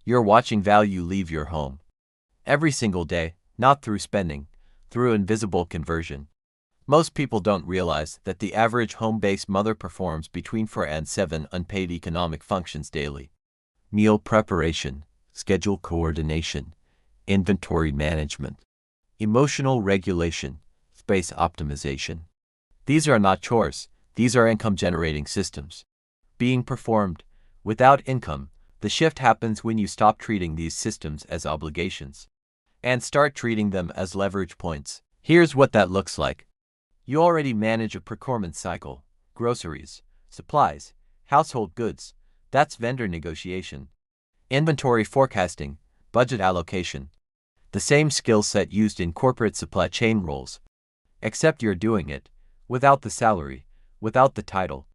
You're watching value leave your home. Every single day, not through spending, through invisible conversion. Most people don't realize that the average home-based mother performs between 4 and 7 unpaid economic functions daily. Meal preparation, schedule coordination, inventory management, emotional regulation, space optimization. These are not chores, these are income-generating systems. Being performed. Without income, the shift happens when you stop treating these systems as obligations and start treating them as leverage points. Here's what that looks like. You already manage a procurement cycle: groceries, supplies, household goods. That's vendor negotiation. Inventory forecasting, budget allocation. The same skill set used in corporate supply chain roles. Except you're doing it without the salary, without the title,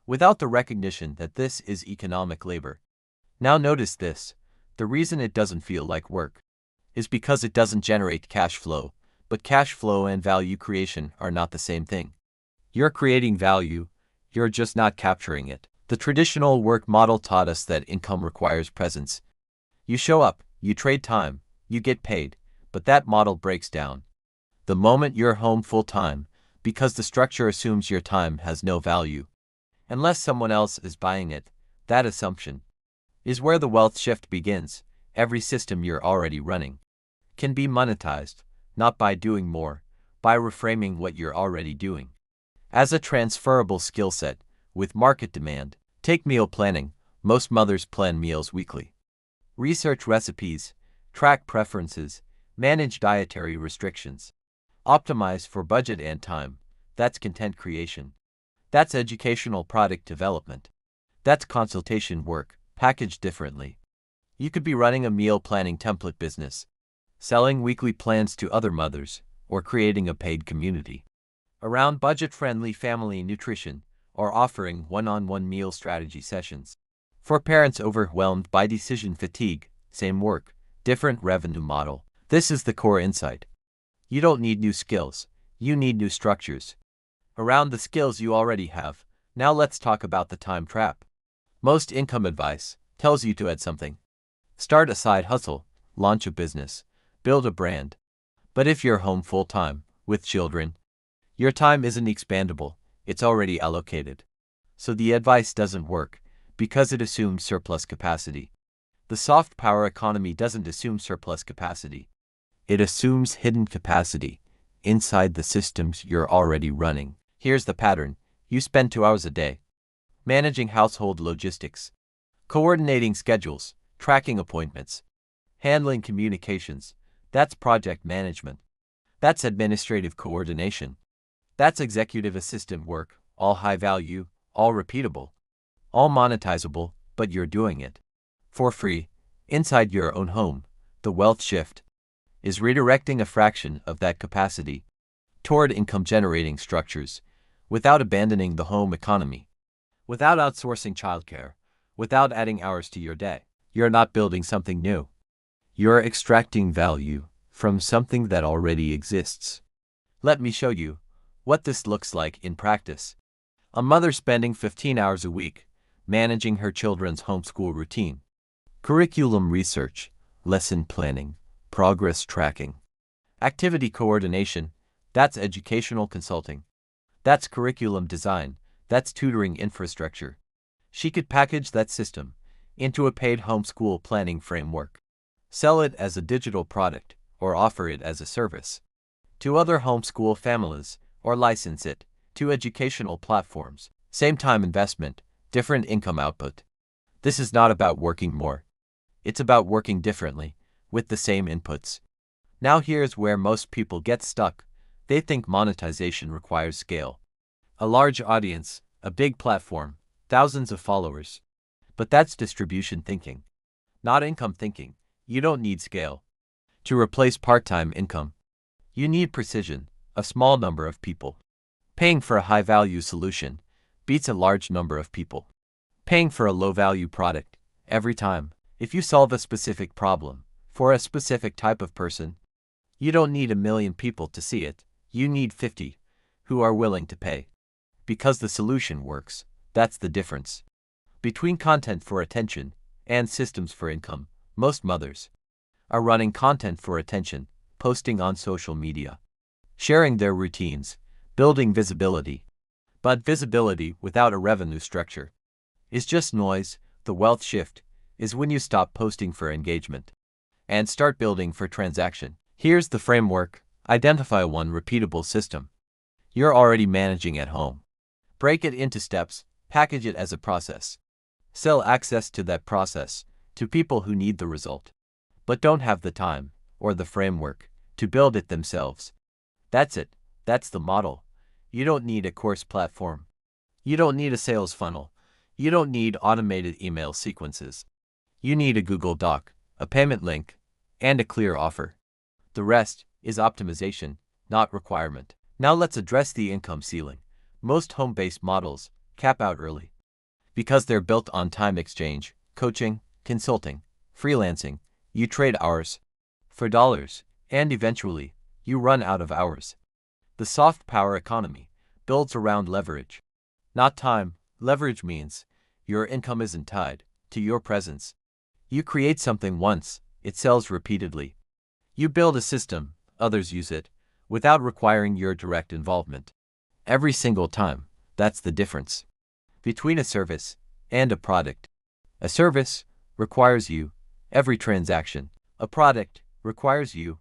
without the recognition that this is economic labor. Now notice this: the reason it doesn't feel like work is because it doesn't generate cash flow. But cash flow and value creation are not the same thing. You're creating value, you're just not capturing it. The traditional work model taught us that income requires presence. You show up, you trade time, you get paid, but that model breaks down the moment you're home full-time, because the structure assumes your time has no value unless someone else is buying it. That assumption is where the wealth shift begins. Every system you're already running can be monetized, not by doing more, by reframing what you're already doing as a transferable skill set with market demand. Take meal planning. Most mothers plan meals weekly. Research recipes, track preferences, manage dietary restrictions, optimize for budget and time. That's content creation. That's educational product development. That's consultation work, packaged differently. You could be running a meal planning template business, selling weekly plans to other mothers, or creating a paid community around budget-friendly family nutrition, or offering one-on-one meal strategy sessions. For parents overwhelmed by decision fatigue, same work, different revenue model. This is the core insight. You don't need new skills, you need new structures around the skills you already have. Now let's talk about the time trap. Most income advice tells you to add something. Start a side hustle, launch a business, build a brand. But if you're home full-time, with children, your time isn't expandable, it's already allocated. So the advice doesn't work, because it assumes surplus capacity. The soft power economy doesn't assume surplus capacity. It assumes hidden capacity inside the systems you're already running. Here's the pattern. You spend 2 hours a day managing household logistics, coordinating schedules, tracking appointments, handling communications. That's project management. That's administrative coordination. That's executive assistant work, all high value, all repeatable, all monetizable, but you're doing it for free, inside your own home. The wealth shift is redirecting a fraction of that capacity toward income-generating structures without abandoning the home economy, without outsourcing childcare, without adding hours to your day. You're not building something new. You're extracting value from something that already exists. Let me show you what this looks like in practice. A mother spending 15 hours a week managing her children's homeschool routine, curriculum research, lesson planning, progress tracking, activity coordination. That's educational consulting. That's curriculum design. That's tutoring infrastructure. She could package that system into a paid homeschool planning framework, sell it as a digital product, or offer it as a service to other homeschool families, or license it to educational platforms. Same time investment, different income output. This is not about working more. It's about working differently, with the same inputs. Now here's where most people get stuck. They think monetization requires scale. A large audience, a big platform, thousands of followers. But that's distribution thinking, not income thinking. You don't need scale to replace part-time income. You need precision. A small number of people paying for a high-value solution beats a large number of people paying for a low-value product every time. If you solve a specific problem for a specific type of person, you don't need 1 million people to see it. You need 50 who are willing to pay because the solution works. That's the difference between content for attention and systems for income. Most mothers are running content for attention, posting on social media, sharing their routines, building visibility. But visibility without a revenue structure is just noise. The wealth shift is when you stop posting for engagement and start building for transaction. Here's the framework. Identify one repeatable system you're already managing at home. Break it into steps, package it as a process. Sell access to that process to people who need the result, but don't have the time or the framework to build it themselves. That's it. That's the model. You don't need a course platform. You don't need a sales funnel. You don't need automated email sequences. You need a Google Doc, a payment link, and a clear offer. The rest is optimization, not requirement. Now let's address the income ceiling. Most home-based models cap out early because they're built on time exchange, coaching, consulting, freelancing. You trade hours for dollars, and eventually, you run out of hours. The soft power economy builds around leverage, not time. Leverage means your income isn't tied to your presence. You create something once, it sells repeatedly. You build a system, others use it, without requiring your direct involvement. Every single time. That's the difference between a service and a product. A service requires you every transaction. A product requires you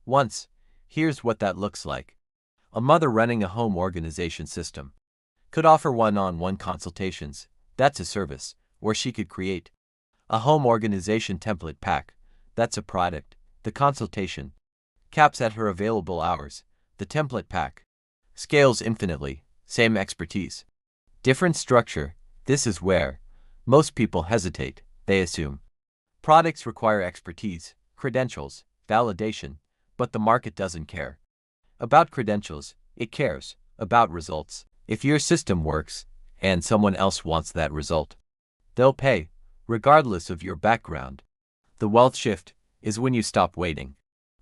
once. Here's what that looks like. A mother running a home organization system could offer one-on-one consultations. That's a service. Or she could create a home organization template pack. That's a product. The consultation caps at her available hours. The template pack scales infinitely. Same expertise, different structure. This is where most people hesitate. They assume products require expertise, credentials, validation, but the market doesn't care about credentials. It cares about results. If your system works and someone else wants that result, they'll pay, regardless of your background. The wealth shift is when you stop waiting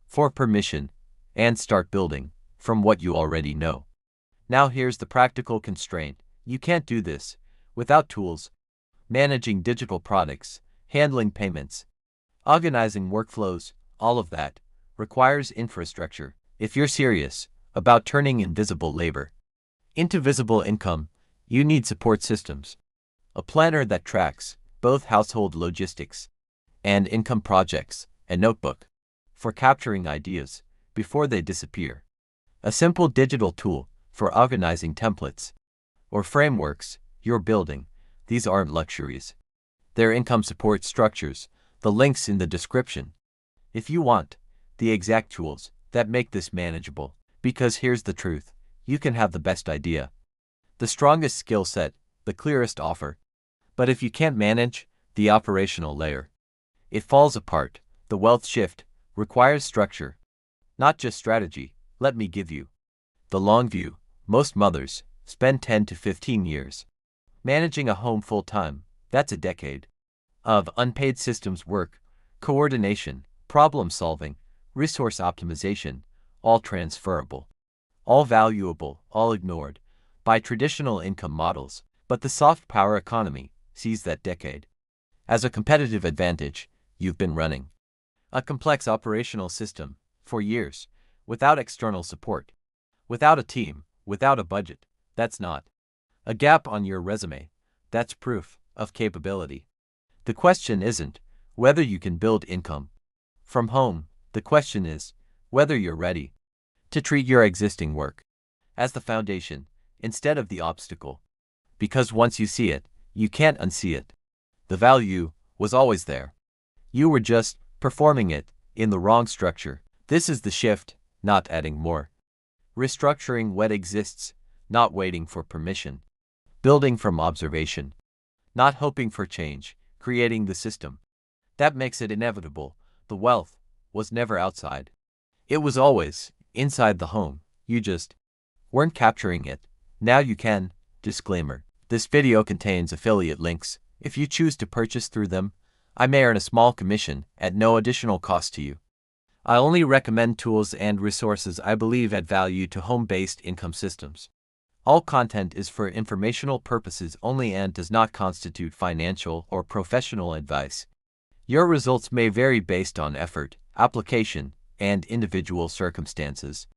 for permission and start building from what you already know. Now here's the practical constraint. You can't do this without tools. Managing digital products, handling payments, organizing workflows, all of that requires infrastructure. If you're serious about turning invisible labor into visible income, you need support systems. A planner that tracks both household logistics and income projects, a notebook for capturing ideas before they disappear, a simple digital tool for organizing templates or frameworks you're building. These aren't luxuries. They're income support structures. The link's in the description if you want the exact tools that make this manageable. Because here's the truth. You can have the best idea, the strongest skill set, the clearest offer, but if you can't manage the operational layer, it falls apart. The wealth shift requires structure, not just strategy. Let me give you the long view. Most mothers spend 10 to 15 years managing a home full-time. That's a decade of unpaid systems work, coordination, problem-solving, resource optimization, all transferable, all valuable, all ignored by traditional income models. But the soft power economy sees that decade as a competitive advantage. You've been running a complex operational system for years without external support, without a team, without a budget. That's not a gap on your resume. That's proof of capability. The question isn't whether you can build income from home. The question is whether you're ready to treat your existing work as the foundation instead of the obstacle. Because once you see it, you can't unsee it. The value was always there. You were just performing it in the wrong structure. This is the shift, not adding more. Restructuring what exists, not waiting for permission. Building from observation, not hoping for change. Creating the system that makes it inevitable. The wealth was never outside. It was always inside the home. You just weren't capturing it. Now you can. Disclaimer: this video contains affiliate links. If you choose to purchase through them, I may earn a small commission at no additional cost to you. I only recommend tools and resources I believe add value to home-based income systems. All content is for informational purposes only and does not constitute financial or professional advice. Your results may vary based on effort, application, and individual circumstances.